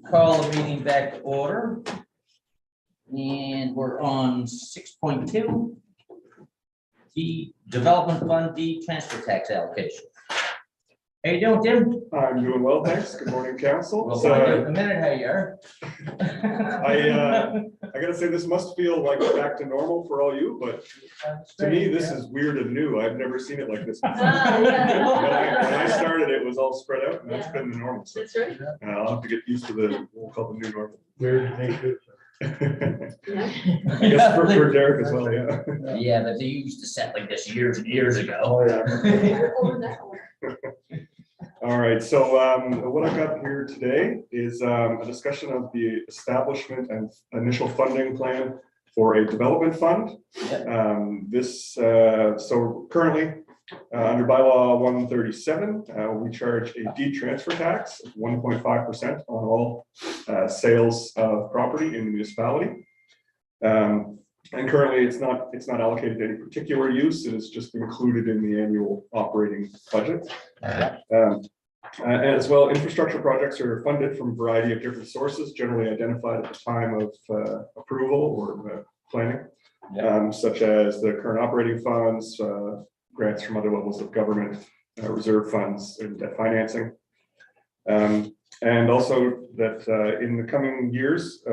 Call the meeting back to order. And we're on 6.2. The Development Fund D transfer tax allocation. How you doing, Tim? I'm doing well, thanks. Good morning, council. We'll So, find out in a minute how you are. I gotta say, this must feel like back to normal for all you, but to me, this is weird and new. I've never seen it like this before. When I started, it was all spread out, and that's been the normal. So That's right. I'll have to get used to the, we'll call the new normal. Where did they do Yeah. I guess for Derek as well, yeah. Yeah, but they used to set like this years and years ago. Oh, yeah. Over that one. All right, so what I've got here today is a discussion of the establishment and initial funding plan for a development fund. So currently, under bylaw 137, we charge a deed transfer tax of 1.5% on all sales of property in the municipality. And currently, it's not allocated to any particular use. It is just included in the annual operating budget. As well, infrastructure projects are funded from a variety of different sources, generally identified at the time of approval or planning, such as the current operating funds, grants from other levels of government, reserve funds, and debt financing. And also that in the coming years,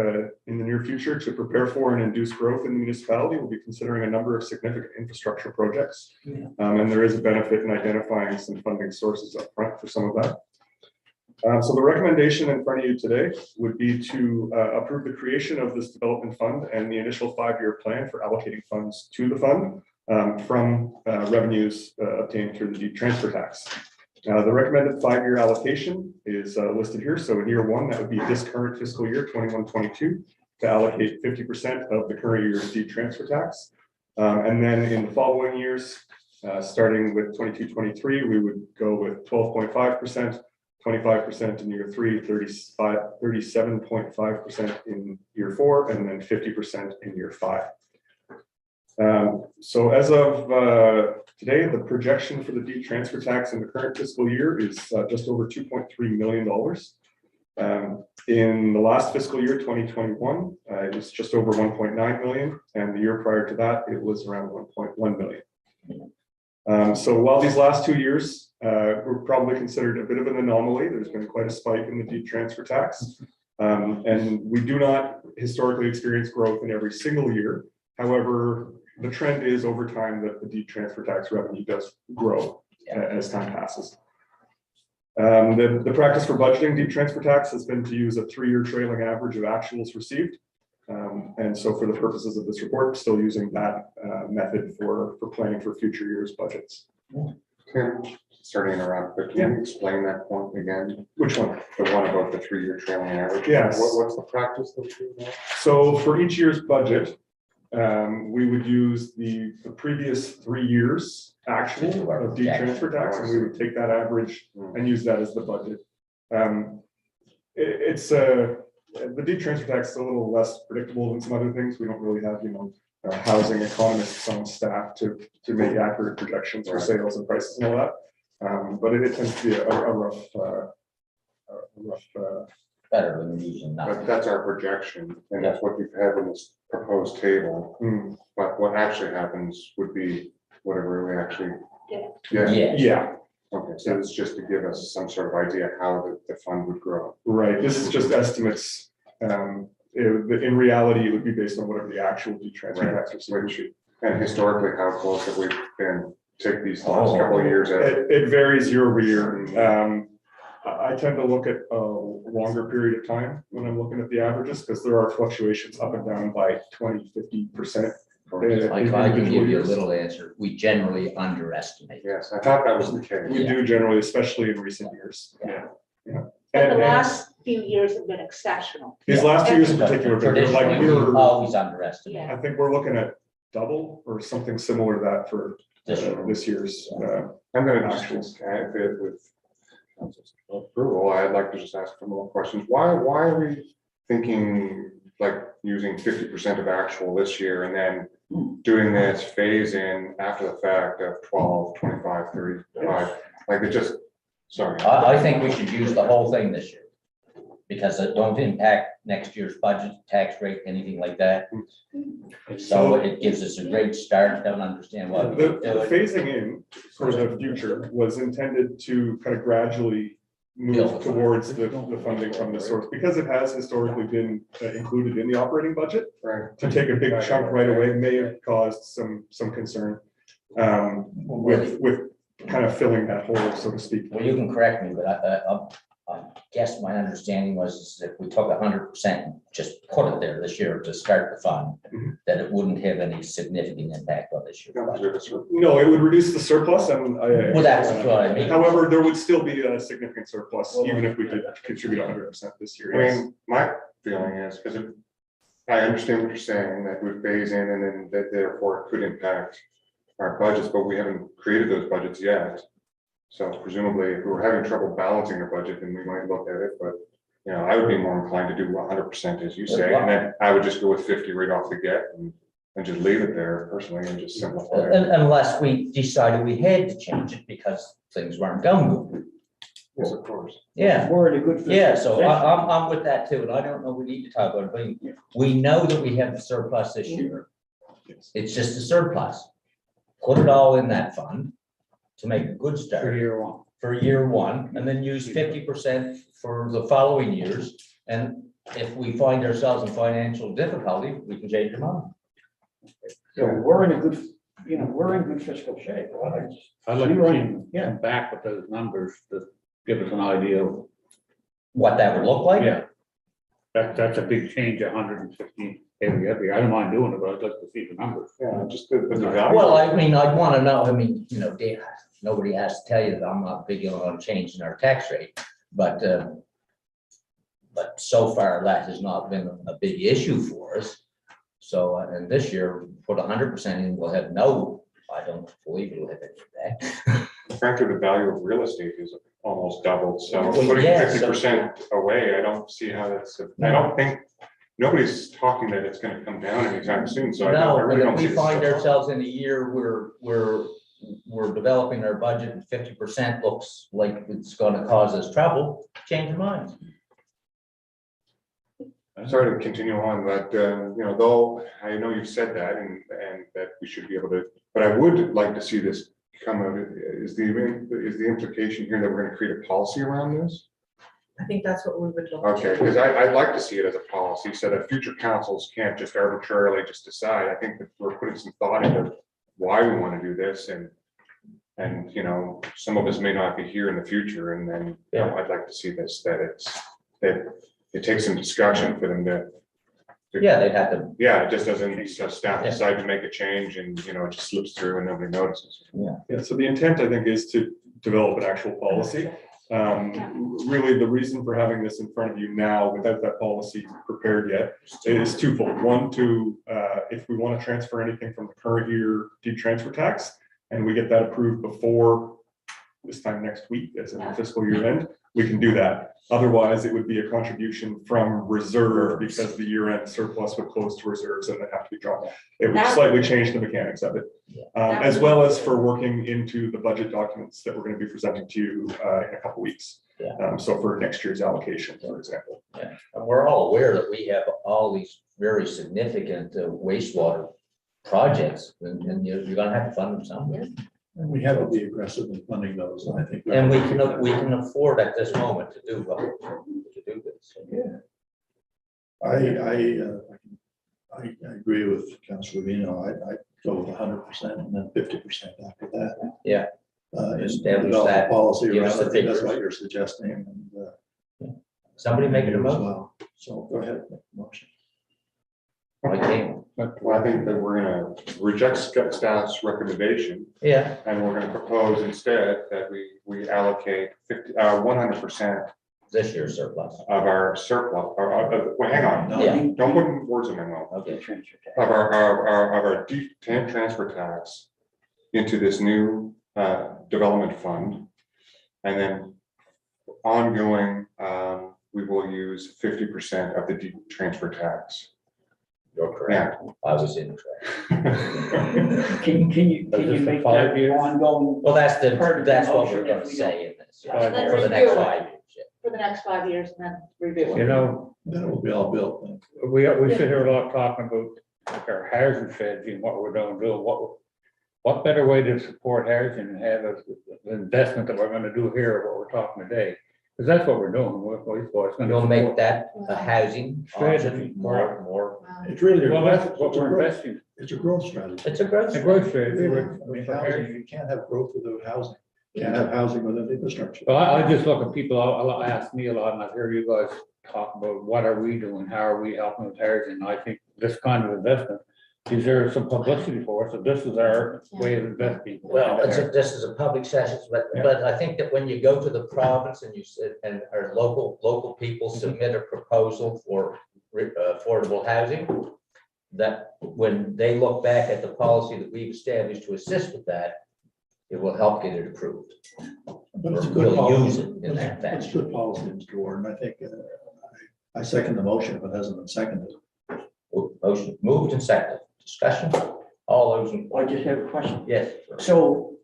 in the near future, to prepare for and induce growth in the municipality, we'll be considering a number of significant infrastructure projects. And there is a benefit in identifying some funding sources up front for some of that. So the recommendation in front of you today would be to approve the creation of this development fund and the initial 5-year plan for allocating funds to the fund from revenues obtained through the deed transfer tax. The recommended 5-year allocation is listed here. So in year 1, that would be this current fiscal year, 21-22, to allocate 50% of the current year's deed transfer tax. And then in the following years, starting with 22-23, we would go with 12.5%, 25% in year 3, 37.5% in year 4, and then 50% in year 5. So as of today, the projection for the deed transfer tax in the current fiscal year is just over $2.3 million. In the last fiscal year, 2021, it was just over 1.9 million, and the year prior to that, it was around 1.1 million. So while these last 2 years were probably considered a bit of an anomaly, there's been quite a spike in the deed transfer tax, and we do not historically experience growth in every single year. However, the trend is over time that the deed transfer tax revenue does grow as time passes. The practice for budgeting deed transfer tax has been to use a 3-year trailing average of actuals received. And so for the purposes of this report, we're still using that method for planning for future years' budgets. Tim, sorry to interrupt, but can you explain that point again? Which one? The one about the 3-year trailing average? Yes. What's the practice that you do? So for each year's budget, we would use the previous 3 years actual of deed transfer tax, and we would take that average and use that as the budget. The deed transfer tax is a little less predictable than some other things. We don't really have, housing economists on staff to make accurate projections for sales and prices and all that. But it tends to be a rough. Better than using But nothing. that's our projection, and that's what you've had in this proposed table. But what actually happens would be whatever we actually. Yeah. Yeah, Okay, so it's just to give us some sort of idea how the fund would grow. right. This is just estimates. In reality, it would be based on whatever the actual deed transfer tax received. And historically, how close have we been? Take these last couple of years out. It varies year over year. I tend to look at a longer period of time when I'm looking at the averages, because there are fluctuations up and down by 20-50%. Like I can give you a little answer. We generally underestimate. Yes, I thought that was the case. We do generally, especially in recent years. Yeah. But the last few years have been exceptional. These last 2 years in particular, like Traditionally, we always underestimate. Yeah. I think we're looking at double or something similar to that for this year's. I'm gonna just add it with approval. I'd like to just ask some more questions. Why are we thinking like using 50% of actual this year and then doing this phase in after the fact of 12, 25, 35? Like it just, sorry. I think we should use the whole thing this year. because it don't impact next year's budget, tax rate, anything like that. So it gives us a great start, don't understand what The we're the doing. phasing in for the future was intended to kind of gradually move Build. towards the funding from the source, because it has historically been included in the operating budget. Right. To take a big chunk right away may have caused some concern with kind of filling that hole, so to speak. Well, you can correct me, but I guess my understanding was is if we took 100% and just put it there this year to start the fund, Mhm. that it wouldn't have any significant impact on this year's budget. No, it would reduce the surplus and Well, that's what I mean. However, there would still be a significant surplus, even if we did contribute 100% this year. I Yes. mean, my feeling is, because I understand what you're saying, that we phase in and then that therefore it could impact our budgets, but we haven't created those budgets yet. So presumably, if we were having trouble balancing our budget, then we might look at it, but, you know, I would be more inclined to do 100%, as you say, and then I would just go with 50 right off the get and just leave it there personally and just simplify it. Unless we decided we had to change it because things weren't going good. Yes, of course. Yeah, We're in a good. yeah, so position. I'm with that too, and I don't know, we need to talk about it, but we know that we have the surplus this year. Yes. It's just a surplus. Put it all in that fund to make a good start. For year one. For year one, and then use 50% for the following years. And if we find ourselves in financial difficulty, we can change our mind. So we're in a good, we're in good fiscal shape. I'd like We to run- see them come back with those numbers to give us an idea of, What that would look like? yeah. That's a big change, 150 every, I don't mind doing it, but I'd like to see the numbers. Yeah, just the value. Well, I mean, I'd want to know, Dan, nobody has to tell you that I'm not big on changing our tax rate, but so far that has not been a big issue for us. So, and this year, put 100% in, we'll have I don't believe it'll have any of that. Frankly, the value of real estate is almost doubled, so Well, putting yeah, 50% away, I don't see how that's, I don't think, nobody's talking that it's gonna come down anytime soon, so I No, really but don't if see. we this find as a- ourselves in a year where we're developing our budget and 50% looks like it's gonna cause us trouble, change your mind. Sorry to continue on, but, though I know you've said that and that we should be able to, but I would like to see this come out, is the implication here that we're gonna create a policy around this? I think that's what we would look. Okay, because I'd like to see it as a policy so that future councils can't just arbitrarily just decide. I think that we're putting some thought into why we want to do this and, some of us may not be here in the future and then, I'd like to see this, that it takes some discussion for them to. Yeah, they'd have to, Yeah, it just doesn't, staff decide to make a change and, it just slips through and nobody notices. Yeah, so the intent, I think, is to develop an actual policy. Really, the reason for having this in front of you now without that policy prepared yet is twofold. One, if we want to transfer anything from the current year deed transfer tax, and we get that approved before this time next week, as in the fiscal year end, we can do that. Otherwise, it would be a contribution from reserve because the year end surplus would close to reserves and then have to be drawn. It would slightly change the mechanics of it. As well as for working into the budget documents that we're going to be presenting to you in a couple weeks. So for next year's allocation, for example. yeah, and we're all aware that we have all these very significant wastewater projects, and you're gonna have to fund them somewhere. And we have to be aggressive in funding those, and I think. And we can afford at this moment to do this. Yeah. I agree with Councilor Vino. I go with 100% and then 50% after that. Yeah. Establish Establish that, policy, give around us it. the I think that's figures. what you're suggesting. And, Somebody make it a you as motion. well. So go ahead, make the motion. I can't. Well, I think that we're gonna reject staff's recommendation Yeah, and we're gonna propose instead that we allocate 100% this year's surplus. of our surplus, well, hang on, No, Yeah. don't put words in my mouth. Okay, Of our deep transfer tax into this new development fund. And then ongoing, we will use 50% of the deep transfer tax. you're correct. I was incorrect. Can you make that ongoing? Well, that's Part of the that's what motion we're if gonna we say in this, Let's for the do next it. 5 years. for the next 5 years and then review it. You know, Then it will be all built. then. we sit here a lot talking about like our housing strategy and what we're doing, what better way to support housing and have the investment that we're gonna do here, what we're talking today? Because that's what we're doing. It's gonna You'll make support- that a housing Strategy. option, more. It's really. Well, that's what it's a we're growth- investing. It's a growth strategy. It's a growth. The growth strategy. strategy. I mean, housing, you can't have growth without housing. Can't have housing without infrastructure. Well, I just look at people, ask me a lot, and I hear you guys talk about what are we doing, how are we helping with housing? I think this kind of investment, is there some publicity for us, so this is our way of investing. Well, this is a public session, but I think that when you go to the province and you sit and our local people submit a proposal for affordable housing, that when they look back at the policy that we've established to assist with that, it will help get it approved. But it's a Or good we'll policy. use it in that It's fashion. good policy, Mr. Warden. I think, I second the motion if it hasn't been seconded. Motion moved and seconded. Discussion, all those, I just have a question. yes. So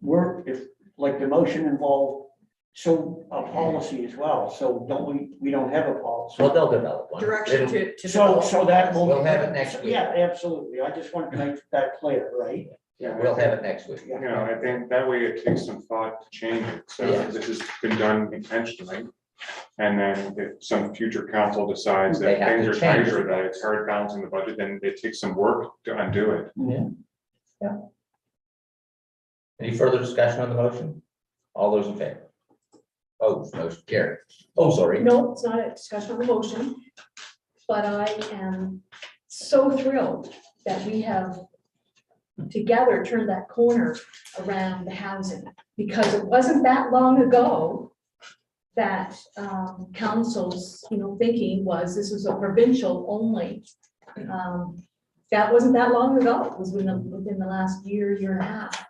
if, like, the motion involved, so a policy as well, so we don't have a policy. Well, they'll develop one. Direction It'll- to. So that will. We'll have it next week. Yeah, absolutely. I just want to make that clear, right? Yeah, We'll have it next week. You know, I think that way it takes some thought to change it, so Yeah. this has been done intentionally. And then if some future council decides They that have things to are change tighter, it. that it's hard balancing the budget, then it takes some work to undo it. Any further discussion on the motion? All those in favor? Opposed, motion carried. Oh, sorry. No, it's not a discussion on the motion, but I am so thrilled that we have together turned that corner around the housing, because it wasn't that long ago that council's, thinking was this was a provincial only. That wasn't that long ago. It was within the last year and a half.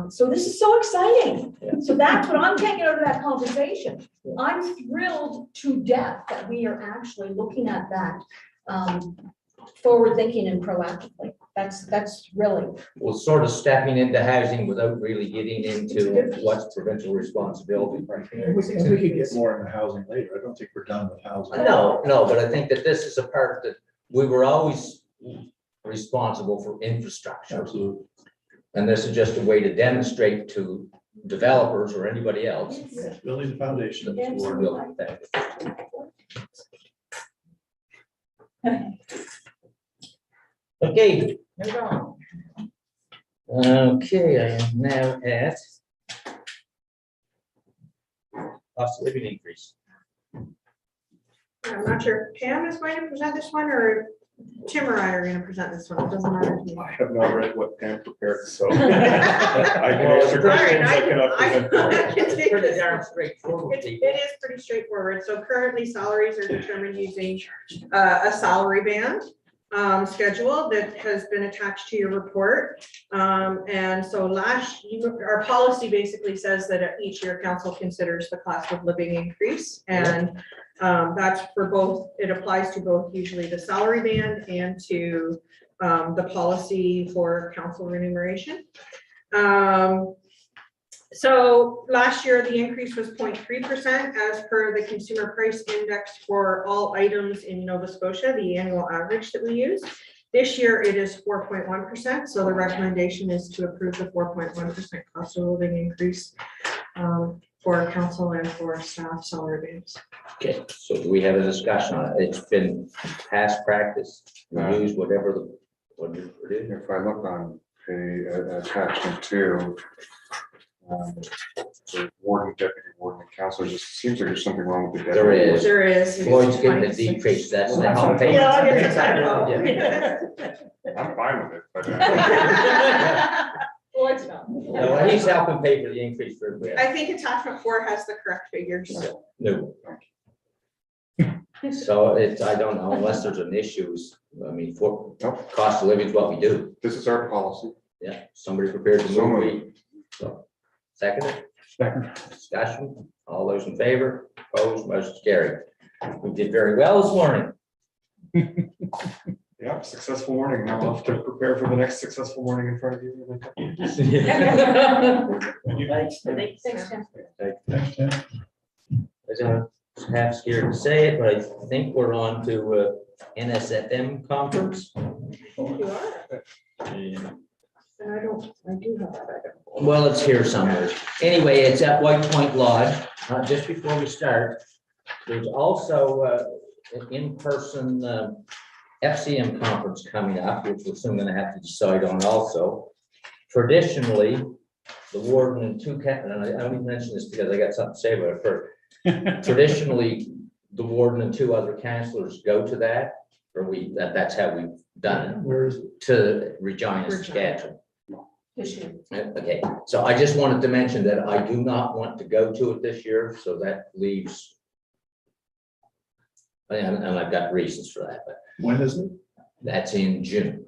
So this is so exciting. So that's what I'm taking out of that conversation. I'm thrilled to death that we are actually looking at that forward thinking and proactively. That's really, Well, sort of stepping into housing without really getting into what's provincial responsibility. We could get more into housing later. I don't think we're done with housing. No, but I think that this is a part that we were always responsible for infrastructure. Absolutely. And this is just a way to demonstrate to developers or anybody else. Building the foundation. that we're building things. Okay. Okay, I am now at cost of living increase. I'm not sure if Pam is going to present this one or Tim or I are going to present this one. It doesn't matter to me. I have not read what Pam prepared, so. I can answer All right, questions I cannot present. I can take Pretty this darn one. straightforward. It is pretty straightforward. So currently salaries are determined using a salary band schedule that has been attached to your report. And so our policy basically says that each year council considers the cost of living increase. And that's for both, it applies to both usually the salary band and to the policy for council remuneration. So last year, the increase was 0.3% as per the consumer price index for all items in Nova Scotia, the annual average that we use. This year it is 4.1%. So the recommendation is to approve the 4.1% cost of living increase for council and for staff salary bands. Okay, so do we have a discussion on it? It's been past practice. We use whatever it is. If I look on attachment 2, the warden, deputy warden, and council, it just seems like there's something wrong with the. There deputy. is. There is. Floyd's getting a decrease, that's the help payment. Yeah, it is. I know. Yeah. I'm fine with it, but. Floyd's not. No, he's helping pay for the increase for everybody. I think attachment 4 has the correct figures. No. So it's, I don't know, unless there's an issue, I mean, for Nope. cost of living is what we do. This is our policy. Yeah, somebody prepared to So move. moved. So, second, Second. discussion, all those in favor, opposed, motion carried. We did very well this morning. Yeah, successful morning. Now I'll have to prepare for the next successful morning in front of you. Thanks. Thanks, Tim. Okay, I'm half scared to say it, but I think we're on to NSFM conference. You are, and I do have that item. Well, it's here somewhere. Anyway, it's at White Point Lodge. Just before we start, there's also an in-person FCM conference coming up, which we're soon gonna have to decide on also. Traditionally, the warden and and I only mention this because I got something to say about it first. Traditionally, the warden and 2 other councillors go to that, or that's how we've done it, Where is it? to Regina, Saskatchewan. This year. Okay, so I just wanted to mention that I do not want to go to it this year, so that leaves. And I've got reasons for that, but When is it? that's in June.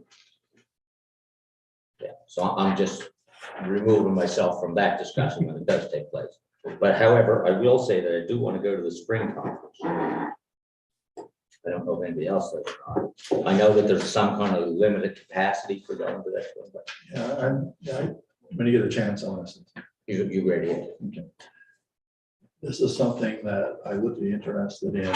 Yeah, so I'm just removing myself from that discussion when it does take place. But however, I will say that I do want to go to the spring conference. I don't know if anybody else does or not. I know that there's some kind of limited capacity for going to that one, but I'm gonna get a chance on this. you ready? Okay. This is something that I would be interested in.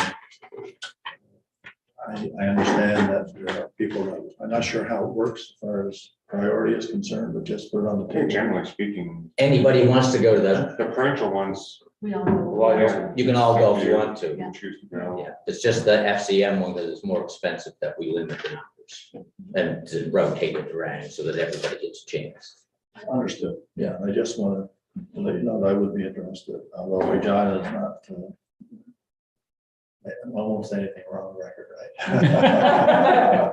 I understand that there are people that, I'm not sure how it works as far as priority is concerned, but just put it on the I think table. generally speaking, Anybody wants to go to the, the parental ones. We all know. well, yeah, you can all go if you want to. you can choose to go. Yeah, it's just the FCM one that is more expensive that we limit the numbers and to rotate it around so that everybody gets a chance. Understood. Yeah, I just want to let you know that I would be interested, although Regina is not. I won't say anything wrong on the record,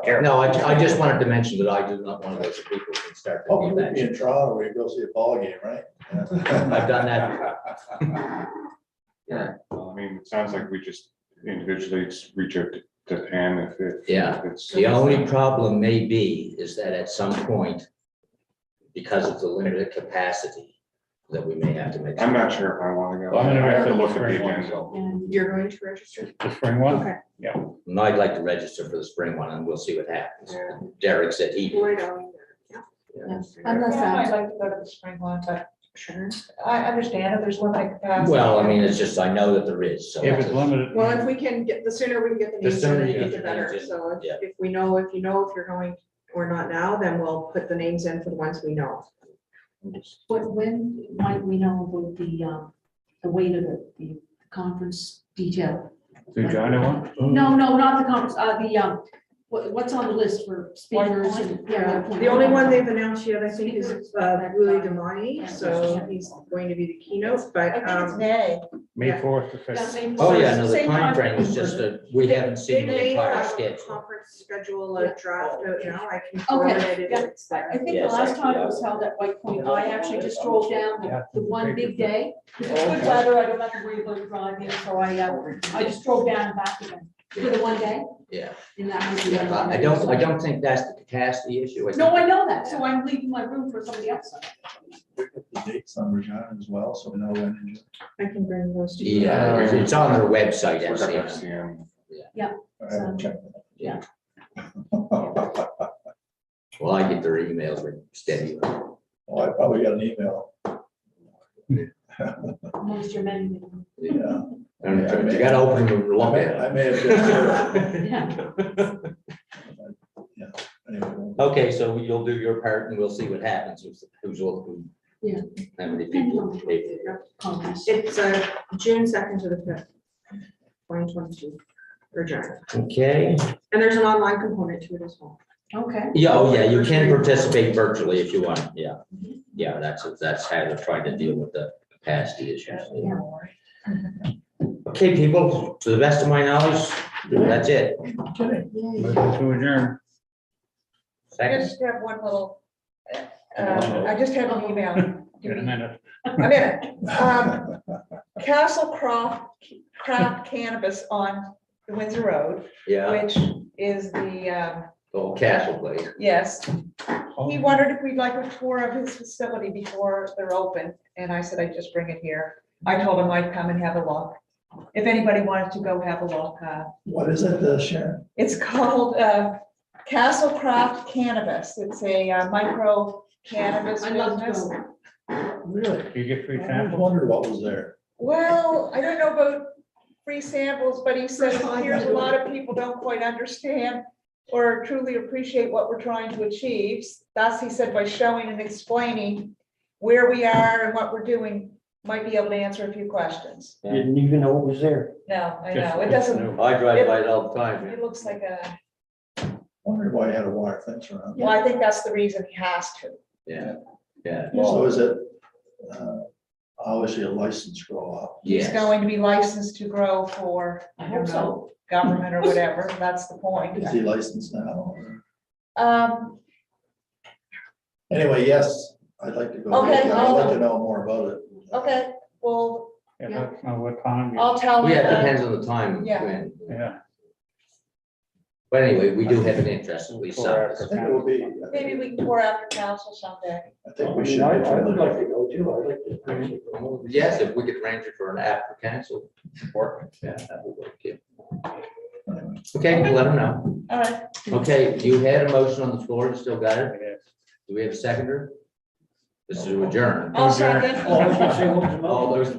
right? No, I just wanted to mention that I do not want to go to people who can start to Oh, do you'd be in that. Toronto where you go see a ball game, right? I've done that. Yeah, Well, I mean, it sounds like we just individually reach out to Pam if Yeah. if it's. the only problem may be is that at some point, because of the limited capacity, that we may have to make. I'm not sure if I want to go. Well, I'm gonna I have to have to look at the spring one, agenda. so. And You're going to register? The spring one? Okay. And I'd like to register for the spring one and we'll see what happens. Yeah. Derek said he. Right on. Yeah. yes, unless Yeah, I'd I'm, like to go to the spring one, but Sure. I understand if there's limited capacity. Well, I mean, it's just, I know that there is, so. If it's limited. Well, if we can get, the sooner we can get the The names sooner in, you get the the better. names in, So if- yeah. if we know, if you're going or not now, then we'll put the names in for the ones we know. when might we know about the weight of the conference detail? The Johnny one? No, not the conference, what's on the list for speakers and. Yeah, the only one they've announced yet, I think, is Willie Demani, so he's going to be the keynote, but I think it's May. May Yeah. 4th to 5th. Oh, yeah, no, the Same time time. frame is just a, we haven't seen the They entire have a schedule. conference schedule, a draft, I can forward it. yeah. It's there. I think the Yes, last time actually, it was held at White Point, I actually just drove down the one big day. It was Oh, good weather, I don't have to worry about driving, so I just drove down and back again. For the one day, Yeah, and that was the. I don't think that's the capacity issue. No, I know that, so I'm leaving my room for somebody else. The dates on Regina as well, so we know when. I can bring those to you. Yeah, it's on their website, Look up FCM. FCM. I haven't checked. Yeah. Well, I get their emails with steady. Oh, I probably got an email. Most your menu. Yeah. You gotta open them and look at I it. may have just. Yeah. Yeah. Anyway. Okay, so you'll do your part and we'll see what happens, who. Yeah. How many Depending people. on the conference. It's June 2nd to the 5th, 2022, Regina. Okay, And there's an online component to it as well. Okay. yeah, oh, yeah, you can participate virtually if you want, yeah. Yeah, that's how they're trying to deal with the capacity issues. Okay, people, to the best of my knowledge, that's it. Kidding. Motion to adjourn. I Second, just have one little, I just had an email. In a minute. A minute. Castle Craft Cannabis on the Windsor Road, yeah, which is the, old castle place. yes. Oh. He wondered if we'd like a tour of his facility before they're open, and I said I'd just bring it here. I told him I'd come and have a look. If anybody wanted to go have a look, What is it, Sharon? it's called Castle Craft Cannabis. It's a micro cannabis I'd love to business. go. Really? You get free I always samples? wondered what was there. Well, I don't know about free samples, but he said, here's a lot of people don't quite understand or truly appreciate what we're trying to achieve. Thus, he said, by showing and explaining where we are and what we're doing, might be able to answer a few questions. Didn't even know it was there. No, I know, it doesn't, I drive by it all the time. it looks like a, Wondering why you had a wire fence around. well, I think that's the reason he has to. Yeah, yeah, So is it, obviously a license grow up? He's yes. going to be licensed to grow for, I I hope don't so. know, government or whatever, that's the point. Is he licensed now? or- Um, Anyway, yes, I'd like to go. Okay, I'd like to know more about it. okay, well, Yeah, that's not what time, I'll tell him. Yeah, it that- depends on the time. Yeah. when- yeah. But anyway, we do have an interest, at least some. I think it would be. Maybe we can tour after council someday. I think we should. be familiar. to go too, I'd like to actually go. Yes, if we could arrange it for an after council work, yeah, that would work too. Okay, let them know. All right, Okay, you had a motion on the floor, you still got it? Yes. Do we have a seconder? This is adjourned. I'll second. Oh, I was gonna say, what was the motion? All those in